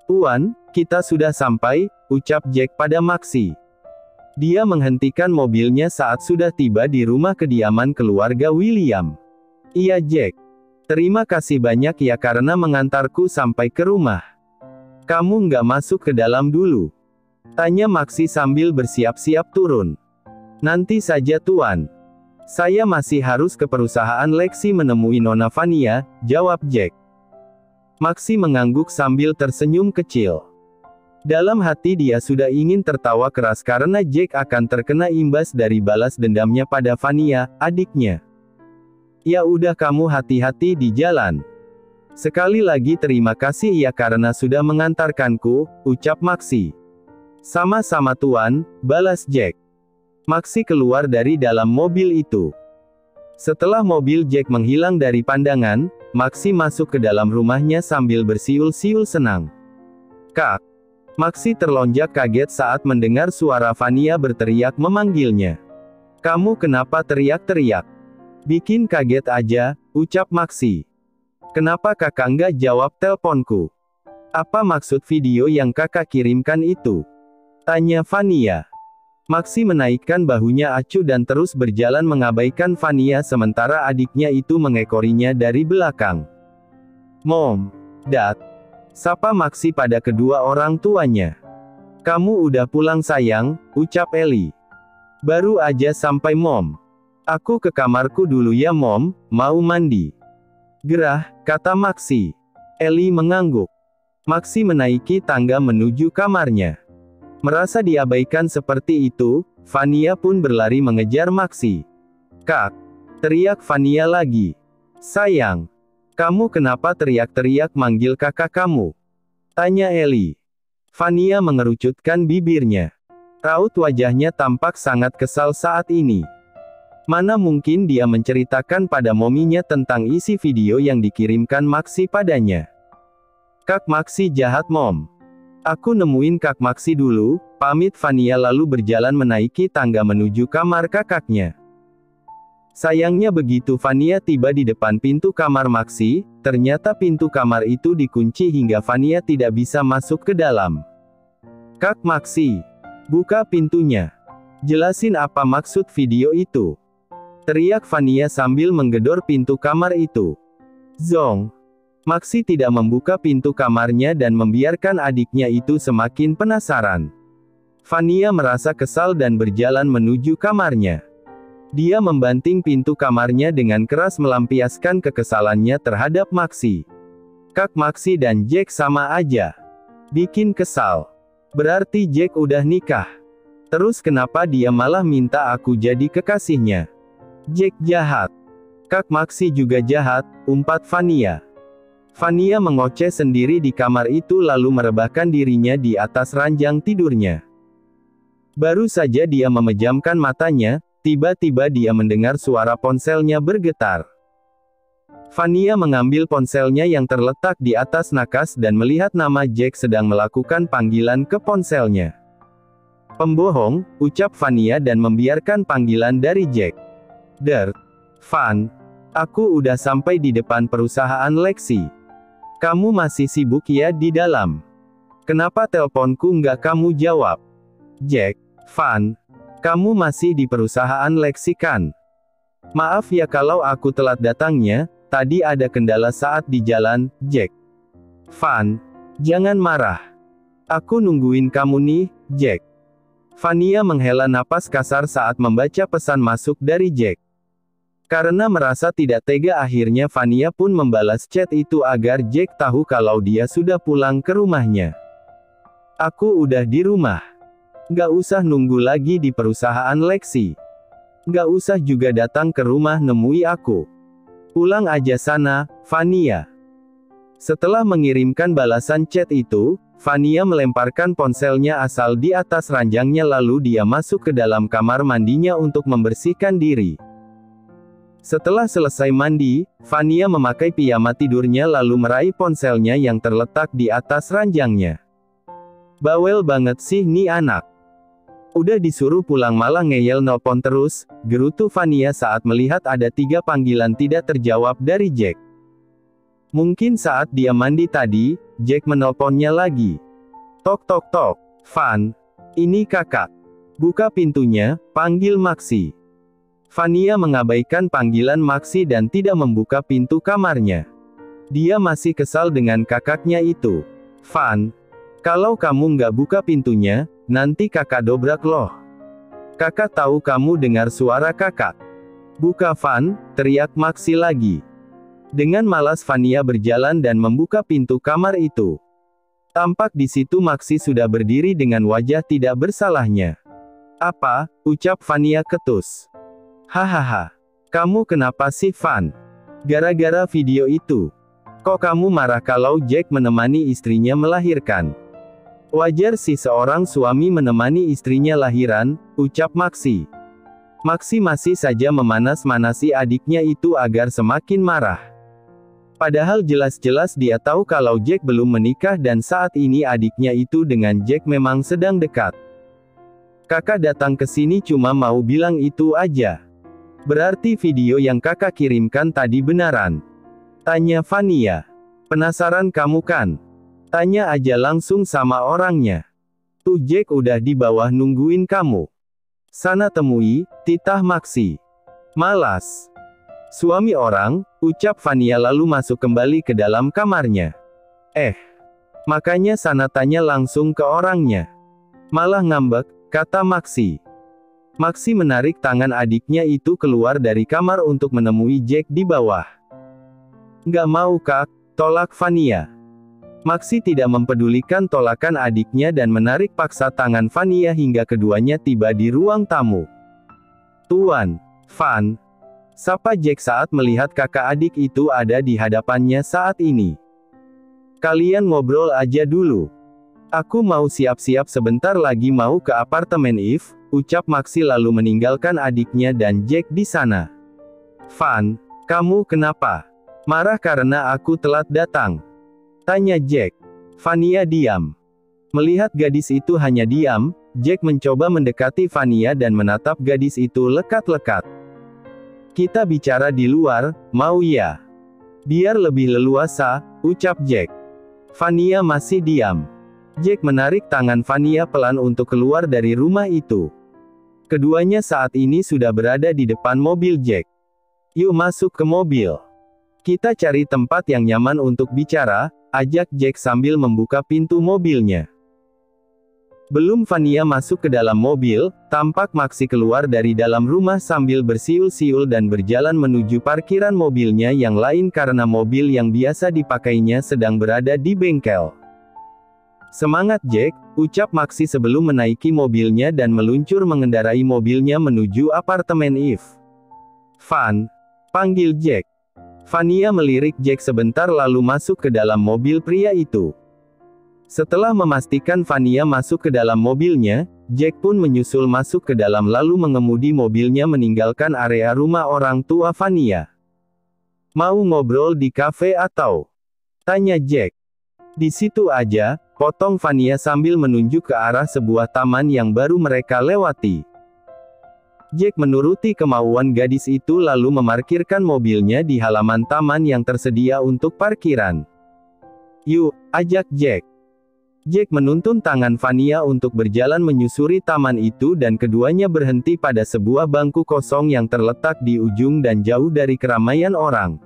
"Tuan, kita sudah sampai," ucap Jack pada Maxi. Dia menghentikan mobilnya saat sudah tiba di rumah kediaman keluarga William. "Iya Jack. Terima kasih banyak ya karena mengantarku sampai ke rumah. Kamu nggak masuk ke dalam dulu?" tanya Maxi sambil bersiap-siap turun. "Nanti saja Tuan. Saya masih harus ke perusahaan Lexi menemui Nona Vania," jawab Jack. Maxi mengangguk sambil tersenyum kecil. Dalam hati dia sudah ingin tertawa keras karena Jack akan terkena imbas dari balas dendamnya pada Vania, adiknya. "Ya udah kamu hati-hati di jalan. Sekali lagi terima kasih ya karena sudah mengantarkanku," ucap Maxi. "Sama-sama Tuan," balas Jack. Maxi keluar dari dalam mobil itu. Setelah mobil Jack menghilang dari pandangan, Maxi masuk ke dalam rumahnya sambil bersiul-siul senang. "Kak!" Maxi terlonjak kaget saat mendengar suara Vania berteriak memanggilnya. "Kamu kenapa teriak-teriak?" "Bikin kaget aja," ucap Maxi. "Kenapa kakak nggak jawab teleponku? Apa maksud video yang kakak kirimkan itu?" tanya Vania. Maxi menaikkan bahunya acuh dan terus berjalan mengabaikan Vania sementara adiknya itu mengekorinya dari belakang. "Mom, Dad," sapa Maxi pada kedua orang tuanya. "Kamu udah pulang sayang," ucap Ellie. "Baru aja sampai Mom. Aku ke kamarku dulu ya Mom, mau mandi." "Gerah," kata Maxi. Ellie mengangguk. Maxi menaiki tangga menuju kamarnya. Merasa diabaikan seperti itu, Vania pun berlari mengejar Maxi. "Kak!" teriak Vania lagi. "Sayang, kamu kenapa teriak-teriak manggil kakak kamu?" tanya Ellie. Vania mengerucutkan bibirnya. Raut wajahnya tampak sangat kesal saat ini. Mana mungkin dia menceritakan pada mominya tentang isi video yang dikirimkan Maxi padanya. "Kak Maxi jahat Mom. Aku nemuin Kak Maxi dulu," pamit Vania lalu berjalan menaiki tangga menuju kamar kakaknya. Sayangnya begitu Vania tiba di depan pintu kamar Maxi, ternyata pintu kamar itu dikunci hingga Vania tidak bisa masuk ke dalam. "Kak Maxi, buka pintunya. Jelasin apa maksud video itu," teriak Vania sambil menggedor pintu kamar itu. Zong. Maxi tidak membuka pintu kamarnya dan membiarkan adiknya itu semakin penasaran. Vania merasa kesal dan berjalan menuju kamarnya. Dia membanting pintu kamarnya dengan keras melampiaskan kekesalannya terhadap Maxi. Kak Maxi dan Jack sama aja. Bikin kesal. Berarti Jack udah nikah. Terus kenapa dia malah minta aku jadi kekasihnya? Jack jahat. Kak Maxi juga jahat, umpat Vania. Vania mengoceh sendiri di kamar itu lalu merebahkan dirinya di atas ranjang tidurnya. Baru saja dia memejamkan matanya, tiba-tiba dia mendengar suara ponselnya bergetar. Vania mengambil ponselnya yang terletak di atas nakas dan melihat nama Jack sedang melakukan panggilan ke ponselnya. "Pembohong," ucap Vania dan membiarkan panggilan dari Jack. "Dirt. Van. Aku udah sampai di depan perusahaan Lexi. Kamu masih sibuk ya di dalam? Kenapa teleponku nggak kamu jawab?" "Jack, Van, kamu masih di perusahaan Lexi kan? Maaf ya kalau aku telat datangnya, tadi ada kendala saat di jalan, Jack." "Van, jangan marah. Aku nungguin kamu nih, Jack." Vania menghela napas kasar saat membaca pesan masuk dari Jack. Karena merasa tidak tega akhirnya Vania pun membalas chat itu agar Jack tahu kalau dia sudah pulang ke rumahnya. "Aku udah di rumah. Nggak usah nunggu lagi di perusahaan Lexi. Nggak usah juga datang ke rumah nemui aku. Pulang aja sana, Vania." Setelah mengirimkan balasan chat itu, Vania melemparkan ponselnya asal di atas ranjangnya lalu dia masuk ke dalam kamar mandinya untuk membersihkan diri. Setelah selesai mandi, Vania memakai piyama tidurnya lalu meraih ponselnya yang terletak di atas ranjangnya. "Bawel banget sih nih anak. Udah disuruh pulang malah ngeyel nelpon terus," gerutu Vania saat melihat ada 3 panggilan tidak terjawab dari Jack. Mungkin saat dia mandi tadi, Jack menelponnya lagi. Tok tok tok. Van. Ini kakak. Buka pintunya, panggil Maxi. Vania mengabaikan panggilan Maxi dan tidak membuka pintu kamarnya. Dia masih kesal dengan kakaknya itu. Van. Kalau kamu nggak buka pintunya, nanti kakak dobrak loh. Kakak tahu kamu dengar suara kakak. Buka Van, teriak Maxi lagi. Dengan malas Vania berjalan dan membuka pintu kamar itu. Tampak di situ Maxi sudah berdiri dengan wajah tidak bersalahnya. Apa? Ucap Vania ketus. Hahaha. Kamu kenapa sih Van? Gara-gara video itu. Kok kamu marah kalau Jack menemani istrinya melahirkan? Wajar sih seorang suami menemani istrinya lahiran, ucap Maxi. Maxi masih saja memanas-manasi adiknya itu agar semakin marah. Padahal jelas-jelas dia tahu kalau Jack belum menikah dan saat ini adiknya itu dengan Jack memang sedang dekat. Kakak datang ke sini cuma mau bilang itu aja. Berarti video yang kakak kirimkan tadi benaran? Tanya Vania. Penasaran kamu kan? Tanya aja langsung sama orangnya. Tuh Jack udah di bawah nungguin kamu. Sana temui, titah Maxi. Malas. Suami orang, ucap Vania lalu masuk kembali ke dalam kamarnya. Makanya sana tanya langsung ke orangnya. Malah ngambek, kata Maxi. Maxi menarik tangan adiknya itu keluar dari kamar untuk menemui Jack di bawah. Nggak mau kak, tolak Vania. Maxi tidak mempedulikan tolakan adiknya dan menarik paksa tangan Vania hingga keduanya tiba di ruang tamu. Tuan, Van. Sapa Jack saat melihat kakak adik itu ada di hadapannya saat ini. Kalian ngobrol aja dulu. Aku mau siap-siap sebentar lagi mau ke apartemen If, ucap Maxi lalu meninggalkan adiknya dan Jack di sana. Van, kamu kenapa? Marah karena aku telat datang? Tanya Jack. Vania diam. Melihat gadis itu hanya diam, Jack mencoba mendekati Vania dan menatap gadis itu lekat-lekat. Kita bicara di luar, mau ya? Biar lebih leluasa, ucap Jack. Vania masih diam. Jack menarik tangan Vania pelan untuk keluar dari rumah itu. Keduanya saat ini sudah berada di depan mobil Jack. Yuk masuk ke mobil. Kita cari tempat yang nyaman untuk bicara, ajak Jack sambil membuka pintu mobilnya. Belum Vania masuk ke dalam mobil, tampak Maxi keluar dari dalam rumah sambil bersiul-siul dan berjalan menuju parkiran mobilnya yang lain karena mobil yang biasa dipakainya sedang berada di bengkel. Semangat Jack, ucap Maxi sebelum menaiki mobilnya dan meluncur mengendarai mobilnya menuju apartemen If. Van, panggil Jack. Vania melirik Jack sebentar lalu masuk ke dalam mobil pria itu. Setelah memastikan Vania masuk ke dalam mobilnya, Jack pun menyusul masuk ke dalam lalu mengemudi mobilnya meninggalkan area rumah orang tua Vania. Mau ngobrol di kafe atau? Tanya Jack. Di situ aja, potong Vania sambil menunjuk ke arah sebuah taman yang baru mereka lewati. Jack menuruti kemauan gadis itu lalu memarkirkan mobilnya di halaman taman yang tersedia untuk parkiran. Yuk, ajak Jack. Jack menuntun tangan Vania untuk berjalan menyusuri taman itu dan keduanya berhenti pada sebuah bangku kosong yang terletak di ujung dan jauh dari keramaian orang.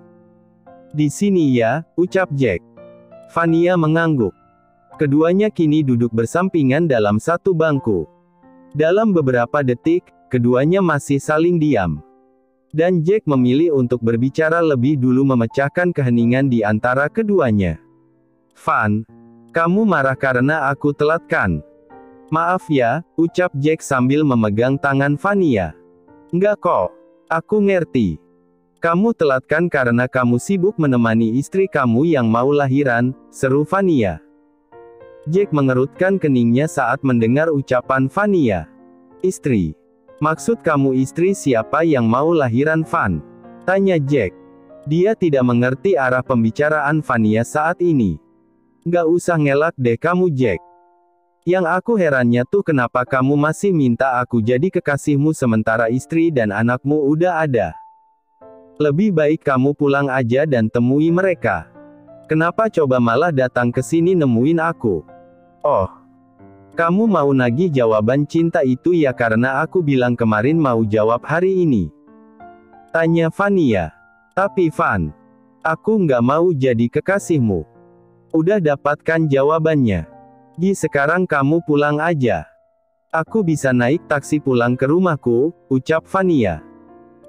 Di sini ya, ucap Jack. Vania mengangguk. Keduanya kini duduk bersampingan dalam satu bangku. Dalam beberapa detik, keduanya masih saling diam. Dan Jack memilih untuk berbicara lebih dulu memecahkan keheningan di antara keduanya. Van, kamu marah karena aku telat kan? Maaf ya, ucap Jack sambil memegang tangan Vania. Enggak kok. Aku ngerti. Kamu telat kan karena kamu sibuk menemani istri kamu yang mau lahiran, seru Vania. Jack mengerutkan keningnya saat mendengar ucapan Vania. Istri. Maksud kamu istri siapa yang mau lahiran Van? Tanya Jack. Dia tidak mengerti arah pembicaraan Vania saat ini. Gak usah ngelak deh kamu Jack. Yang aku herannya tuh kenapa kamu masih minta aku jadi kekasihmu sementara istri dan anakmu udah ada. Lebih baik kamu pulang aja dan temui mereka. Kenapa coba malah datang ke sini nemuin aku? Oh, kamu mau nagih jawaban cinta itu ya karena aku bilang kemarin mau jawab hari ini. Tanya Vania. Tapi Van, aku nggak mau jadi kekasihmu. Udah dapatkan jawabannya. Sekarang kamu pulang aja. Aku bisa naik taksi pulang ke rumahku, ucap Vania.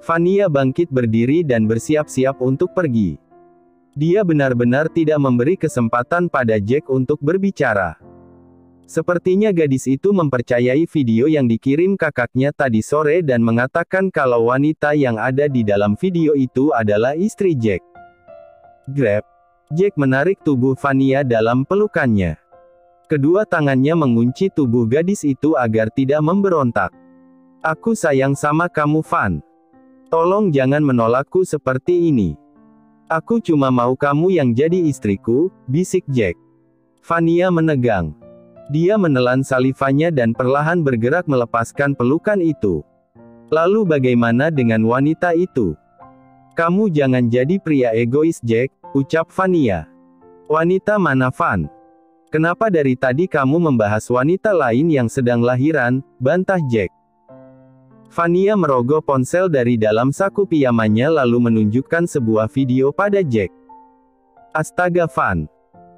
Vania bangkit berdiri dan bersiap-siap untuk pergi. Dia benar-benar tidak memberi kesempatan pada Jack untuk berbicara. Sepertinya gadis itu mempercayai video yang dikirim kakaknya tadi sore dan mengatakan kalau wanita yang ada di dalam video itu adalah istri Jack. Grab. Jack menarik tubuh Vania dalam pelukannya. Kedua tangannya mengunci tubuh gadis itu agar tidak memberontak. Aku sayang sama kamu Van. Tolong jangan menolakku seperti ini. Aku cuma mau kamu yang jadi istriku, bisik Jack. Vania menegang. Dia menelan salivanya dan perlahan bergerak melepaskan pelukan itu. Lalu bagaimana dengan wanita itu? Kamu jangan jadi pria egois Jack, ucap Vania. Wanita mana Van? Kenapa dari tadi kamu membahas wanita lain yang sedang lahiran, bantah Jack. Vania merogoh ponsel dari dalam saku pijamannya lalu menunjukkan sebuah video pada Jack. Astaga Van.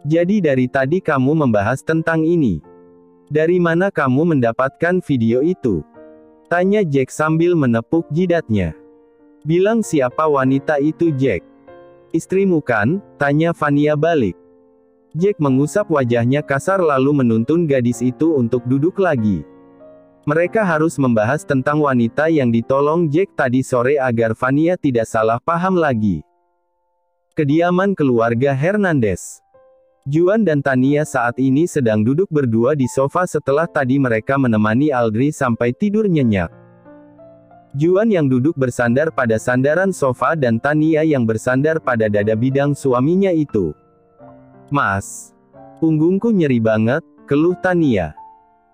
Jadi dari tadi kamu membahas tentang ini. Dari mana kamu mendapatkan video itu? Tanya Jack sambil menepuk jidatnya. Bilang siapa wanita itu Jack? Istrimu kan? Tanya Vania balik. Jack mengusap wajahnya kasar lalu menuntun gadis itu untuk duduk lagi. Mereka harus membahas tentang wanita yang ditolong Jack tadi sore agar Vania tidak salah paham lagi. Kediaman keluarga Hernandez. Juan dan Tania saat ini sedang duduk berdua di sofa setelah tadi mereka menemani Audrey sampai tidur nyenyak. Juan yang duduk bersandar pada sandaran sofa dan Tania yang bersandar pada dada bidang suaminya itu. Mas, punggungku nyeri banget, keluh Tania.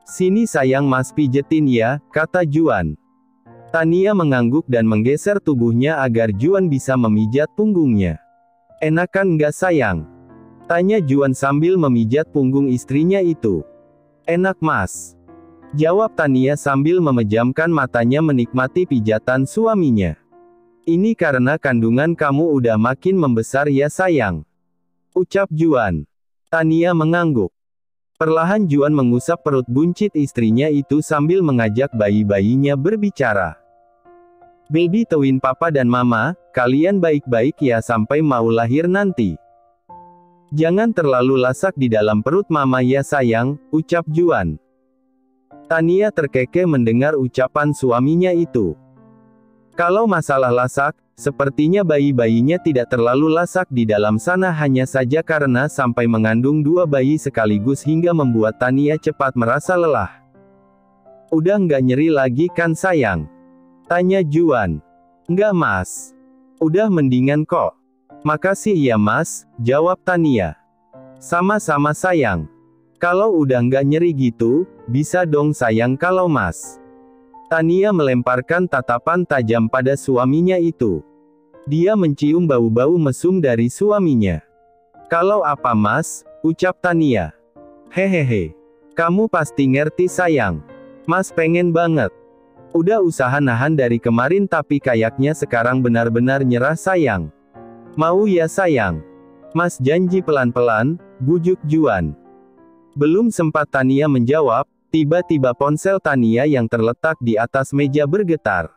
Sini sayang Mas pijetin ya, kata Juan. Tania mengangguk dan menggeser tubuhnya agar Juan bisa memijat punggungnya. Enakan nggak sayang? Tanya Juan sambil memijat punggung istrinya itu. Enak Mas. Jawab Tania sambil memejamkan matanya menikmati pijatan suaminya. Ini karena kandungan kamu udah makin membesar ya sayang. Ucap Juan. Tania mengangguk. Perlahan Juan mengusap perut buncit istrinya itu sambil mengajak bayi-bayinya berbicara. Baby twin papa dan mama, kalian baik-baik ya sampai mau lahir nanti. Jangan terlalu lasak di dalam perut mama ya sayang, ucap Juan. Tania terkekeh mendengar ucapan suaminya itu. Kalau masalah lasak, sepertinya bayi-bayinya tidak terlalu lasak di dalam sana hanya saja karena sampai mengandung 2 bayi sekaligus hingga membuat Tania cepat merasa lelah. Udah nggak nyeri lagi kan sayang? Tanya Juan. Nggak Mas. Udah mendingan kok. Makasih ya Mas, jawab Tania. Sama-sama sayang. Kalau udah nggak nyeri gitu, bisa dong sayang kalau Mas. Tania melemparkan tatapan tajam pada suaminya itu. Dia mencium bau-bau mesum dari suaminya. Kalau apa Mas, ucap Tania. Hehehe. Kamu pasti ngerti sayang. Mas pengen banget. Udah usaha nahan dari kemarin tapi kayaknya sekarang benar-benar nyerah sayang. Mau ya sayang? Mas janji pelan-pelan, bujuk Juan. Belum sempat Tania menjawab, tiba-tiba ponsel Tania yang terletak di atas meja bergetar.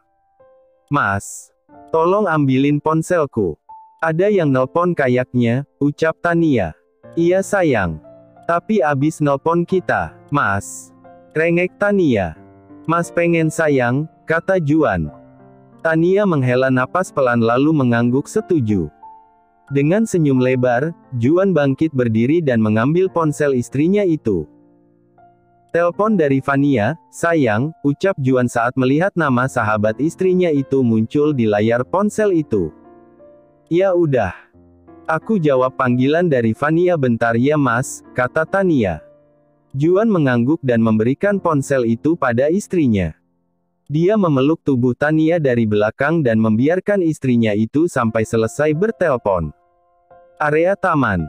Mas, tolong ambilin ponselku. Ada yang nelpon kayaknya, ucap Tania. Iya sayang. Tapi abis nelpon kita, Mas. Rengek Tania. Mas pengen sayang, kata Juan. Tania menghela napas pelan lalu mengangguk setuju. Dengan senyum lebar, Juan bangkit berdiri dan mengambil ponsel istrinya itu. Telepon dari Vania, sayang, ucap Juan saat melihat nama sahabat istrinya itu muncul di layar ponsel itu. Ya udah. Aku jawab panggilan dari Vania bentar ya Mas, kata Tania. Juan mengangguk dan memberikan ponsel itu pada istrinya. Dia memeluk tubuh Tania dari belakang dan membiarkan istrinya itu sampai selesai bertelepon. Area taman.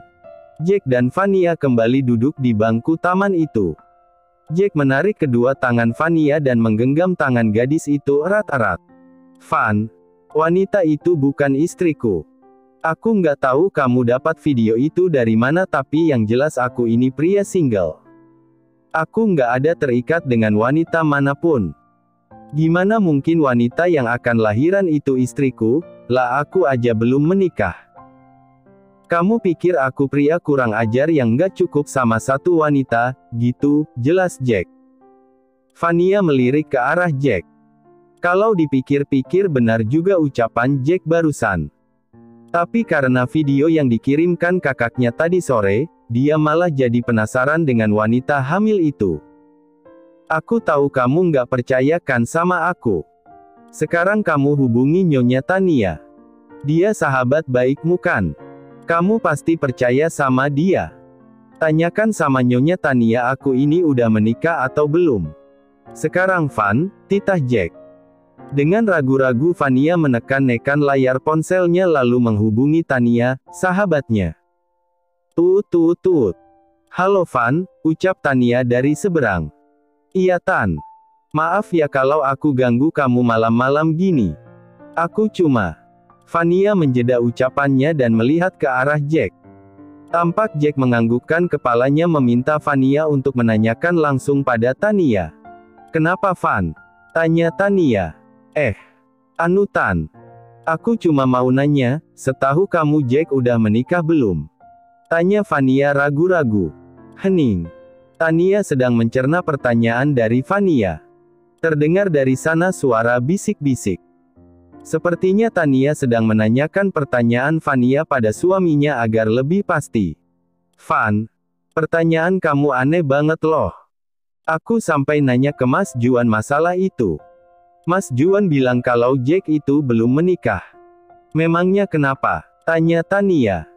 Jack dan Vania kembali duduk di bangku taman itu. Jack menarik kedua tangan Vania dan menggenggam tangan gadis itu erat-erat. "Van, wanita itu bukan istriku. Aku nggak tahu kamu dapat video itu dari mana, tapi yang jelas aku ini pria single. Aku nggak ada terikat dengan wanita manapun. Gimana mungkin wanita yang akan lahiran itu istriku? Lah aku aja belum menikah. Kamu pikir aku pria kurang ajar yang nggak cukup sama satu wanita, gitu?" jelas Jack. Vania melirik ke arah Jack. Kalau dipikir-pikir benar juga ucapan Jack barusan. Tapi karena video yang dikirimkan kakaknya tadi sore, dia malah jadi penasaran dengan wanita hamil itu. "Aku tahu kamu nggak percaya kan sama aku. Sekarang kamu hubungi Nyonya Tania. Dia sahabat baikmu kan? Kamu pasti percaya sama dia. Tanyakan sama Nyonya Tania aku ini udah menikah atau belum. Sekarang Van," titah Jack. Dengan ragu-ragu Vania menekan-nekan layar ponselnya lalu menghubungi Tania, sahabatnya. Tut. "Halo Van," ucap Tania dari seberang. "Iya Tan. Maaf ya kalau aku ganggu kamu malam-malam gini. Aku cuma..." Vania menjeda ucapannya dan melihat ke arah Jack. Tampak Jack menganggukkan kepalanya meminta Vania untuk menanyakan langsung pada Tania. "Kenapa Van?" tanya Tania. Anu Tan. Aku cuma mau nanya, setahu kamu Jack udah menikah belum?" tanya Vania ragu-ragu. Hening. Tania sedang mencerna pertanyaan dari Vania. Terdengar dari sana suara bisik-bisik. Sepertinya Tania sedang menanyakan pertanyaan Vania pada suaminya agar lebih pasti. "Van, pertanyaan kamu aneh banget loh. Aku sampai nanya ke Mas Juan masalah itu. Mas Juan bilang kalau Jack itu belum menikah." "Memangnya kenapa?" tanya Tania.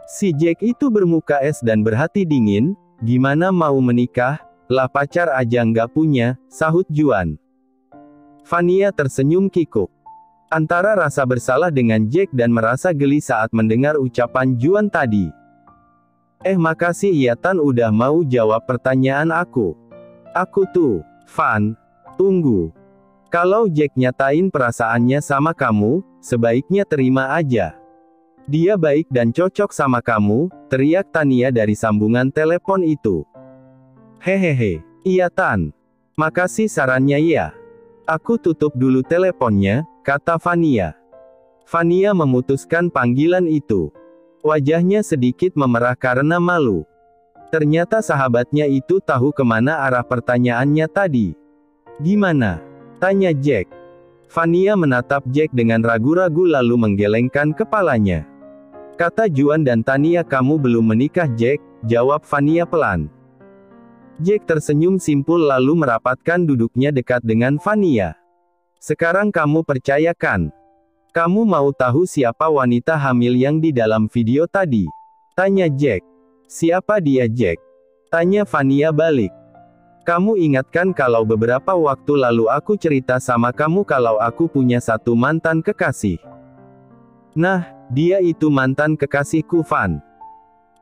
"Si Jack itu bermuka es dan berhati dingin, gimana mau menikah? Lah pacar aja nggak punya," sahut Juan. Vania tersenyum kikuk. Antara rasa bersalah dengan Jack dan merasa geli saat mendengar ucapan Juan tadi. Makasih ya Tan udah mau jawab pertanyaan aku. Aku tuh, Van, tunggu. Kalau Jack nyatain perasaannya sama kamu, sebaiknya terima aja. Dia baik dan cocok sama kamu, teriak Tania dari sambungan telepon itu. Hehehe, iya Tan. Makasih sarannya ya. Aku tutup dulu teleponnya, kata Vania. Vania memutuskan panggilan itu. Wajahnya sedikit memerah karena malu. Ternyata sahabatnya itu tahu kemana arah pertanyaannya tadi. Gimana? Tanya Jack. Vania menatap Jack dengan ragu-ragu lalu menggelengkan kepalanya. Kata Juan dan Tania kamu belum menikah Jack, jawab Vania pelan. Jack tersenyum simpul lalu merapatkan duduknya dekat dengan Vania. Sekarang kamu percayakan. Kamu mau tahu siapa wanita hamil yang di dalam video tadi? Tanya Jack. Siapa dia Jack? Tanya Vania balik. Kamu ingatkan kalau beberapa waktu lalu aku cerita sama kamu kalau aku punya satu mantan kekasih. Nah, dia itu mantan kekasihku Van.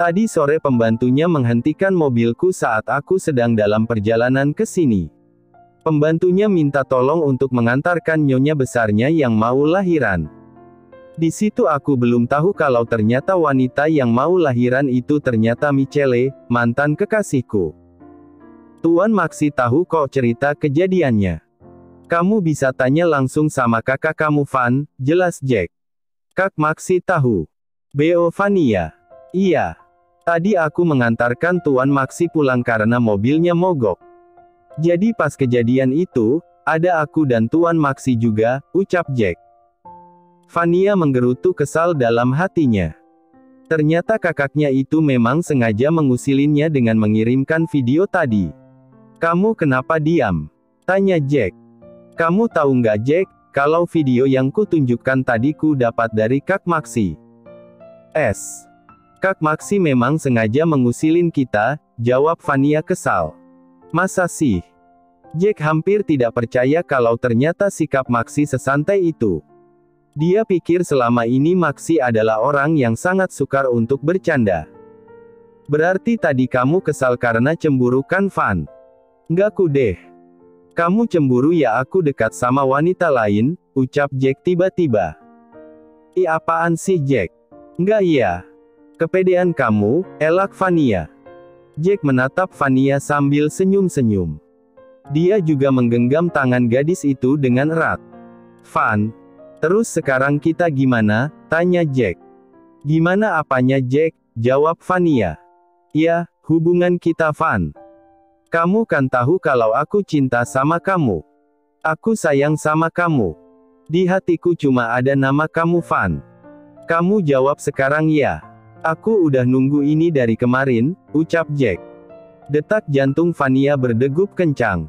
Tadi sore pembantunya menghentikan mobilku saat aku sedang dalam perjalanan ke sini. Pembantunya minta tolong untuk mengantarkan nyonya besarnya yang mau lahiran. Di situ aku belum tahu kalau ternyata wanita yang mau lahiran itu ternyata Michele, mantan kekasihku. Tuan Maxi tahu kok cerita kejadiannya. Kamu bisa tanya langsung sama kakak kamu Van, jelas Jack. Kak Maxi tahu. Bo Vania. Iya. Tadi aku mengantarkan Tuan Maxi pulang karena mobilnya mogok. Jadi pas kejadian itu, ada aku dan Tuan Maxi juga, ucap Jack. Vania menggerutu kesal dalam hatinya. Ternyata kakaknya itu memang sengaja mengusilinnya dengan mengirimkan video tadi. Kamu kenapa diam? Tanya Jack. Kamu tahu nggak Jack, kalau video yang kutunjukkan tadi ku dapat dari Kak Maxi. Kak Maxi memang sengaja mengusilin kita, jawab Vania kesal. Masa sih? Jack hampir tidak percaya kalau ternyata sikap Maxi sesantai itu. Dia pikir selama ini Maxi adalah orang yang sangat sukar untuk bercanda. Berarti tadi kamu kesal karena cemburu kan, Van? Nggak ku deh. Kamu cemburu ya aku dekat sama wanita lain, ucap Jack tiba-tiba. Ih apaan sih Jack? Nggak ya. Kepedean kamu, elak Vania. Jack menatap Vania sambil senyum-senyum. Dia juga menggenggam tangan gadis itu dengan erat. Van, terus sekarang kita gimana? Tanya Jack. Gimana apanya Jack? Jawab Vania. Ya, hubungan kita Van. Kamu kan tahu kalau aku cinta sama kamu. Aku sayang sama kamu. Di hatiku cuma ada nama kamu Van. Kamu jawab sekarang ya. Aku udah nunggu ini dari kemarin, ucap Jack. Detak jantung Vania berdegup kencang.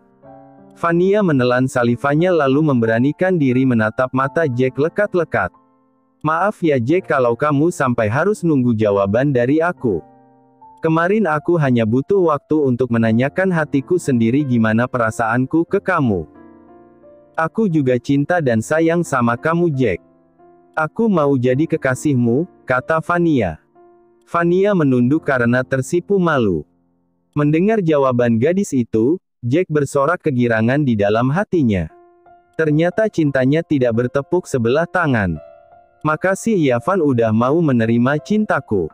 Vania menelan salivanya lalu memberanikan diri menatap mata Jack lekat-lekat. Maaf ya Jack kalau kamu sampai harus nunggu jawaban dari aku. Kemarin aku hanya butuh waktu untuk menanyakan hatiku sendiri gimana perasaanku ke kamu. Aku juga cinta dan sayang sama kamu Jack. Aku mau jadi kekasihmu, kata Vania. Vania menunduk karena tersipu malu. Mendengar jawaban gadis itu, Jack bersorak kegirangan di dalam hatinya. Ternyata cintanya tidak bertepuk sebelah tangan. Makasih ya Van udah mau menerima cintaku.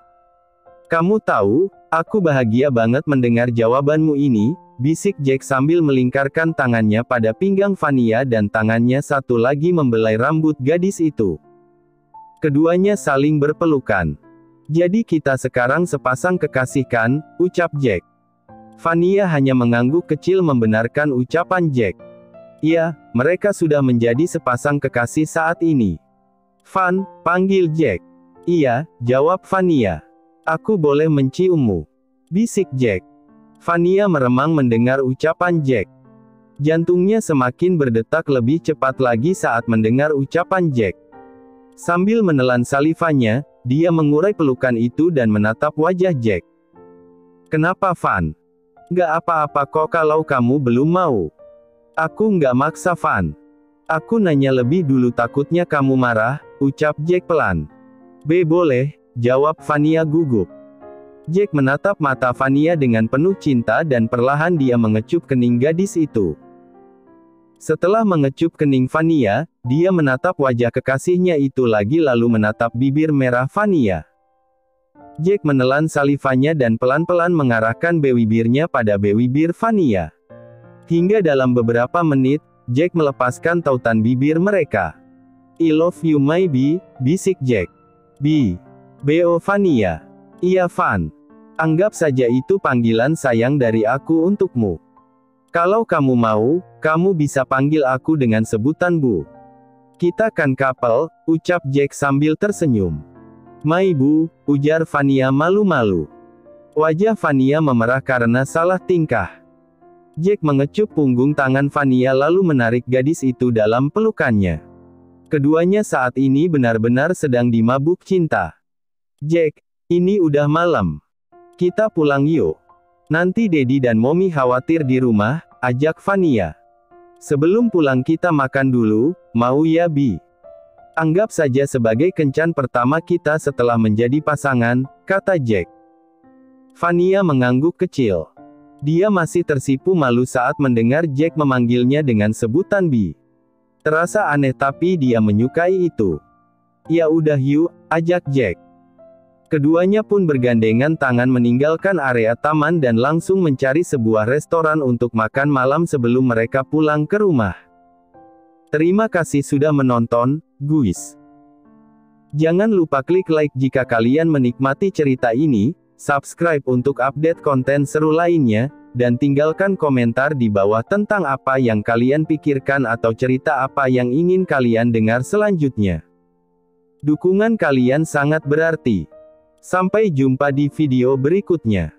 Kamu tahu, aku bahagia banget mendengar jawabanmu ini, bisik Jack sambil melingkarkan tangannya pada pinggang Vania dan tangannya satu lagi membelai rambut gadis itu. Keduanya saling berpelukan. Jadi kita sekarang sepasang kekasih kan, ucap Jack. Vania hanya mengangguk kecil membenarkan ucapan Jack. Iya, mereka sudah menjadi sepasang kekasih saat ini. Van, panggil Jack. Iya, jawab Vania. Aku boleh menciummu? Bisik Jack. Vania meremang mendengar ucapan Jack. Jantungnya semakin berdetak lebih cepat lagi saat mendengar ucapan Jack. Sambil menelan salivanya, dia mengurai pelukan itu dan menatap wajah Jack. Kenapa Van? Nggak apa-apa kok kalau kamu belum mau. Aku nggak maksa Van. Aku nanya lebih dulu takutnya kamu marah, ucap Jack pelan. Boleh, jawab Vania gugup. Jack menatap mata Vania dengan penuh cinta dan perlahan dia mengecup kening gadis itu. Setelah mengecup kening Vania, dia menatap wajah kekasihnya itu lagi lalu menatap bibir merah Vania. Jack menelan salivanya dan pelan-pelan mengarahkan bibirnya pada bibir Vania. Hingga dalam beberapa menit, Jack melepaskan tautan bibir mereka. I love you my bee, bisik Jack. B.O. Vania. Iya Van. Anggap saja itu panggilan sayang dari aku untukmu. Kalau kamu mau, kamu bisa panggil aku dengan sebutan Bu. Kita kan couple, ucap Jack sambil tersenyum. My Bu, ujar Vania malu-malu. Wajah Vania memerah karena salah tingkah. Jack mengecup punggung tangan Vania lalu menarik gadis itu dalam pelukannya. Keduanya saat ini benar-benar sedang dimabuk cinta. Jack, ini udah malam. Kita pulang yuk. Nanti Dedi dan Mommy khawatir di rumah, ajak Vania. Sebelum pulang kita makan dulu, mau ya Bi? Anggap saja sebagai kencan pertama kita setelah menjadi pasangan, kata Jack. Vania mengangguk kecil. Dia masih tersipu malu saat mendengar Jack memanggilnya dengan sebutan Bi. Terasa aneh tapi dia menyukai itu. Ya udah yuk, ajak Jack. Keduanya pun bergandengan tangan meninggalkan area taman dan langsung mencari sebuah restoran untuk makan malam sebelum mereka pulang ke rumah. Terima kasih sudah menonton, guys. Jangan lupa klik like jika kalian menikmati cerita ini, subscribe untuk update konten seru lainnya, dan tinggalkan komentar di bawah tentang apa yang kalian pikirkan atau cerita apa yang ingin kalian dengar selanjutnya. Dukungan kalian sangat berarti. Sampai jumpa di video berikutnya.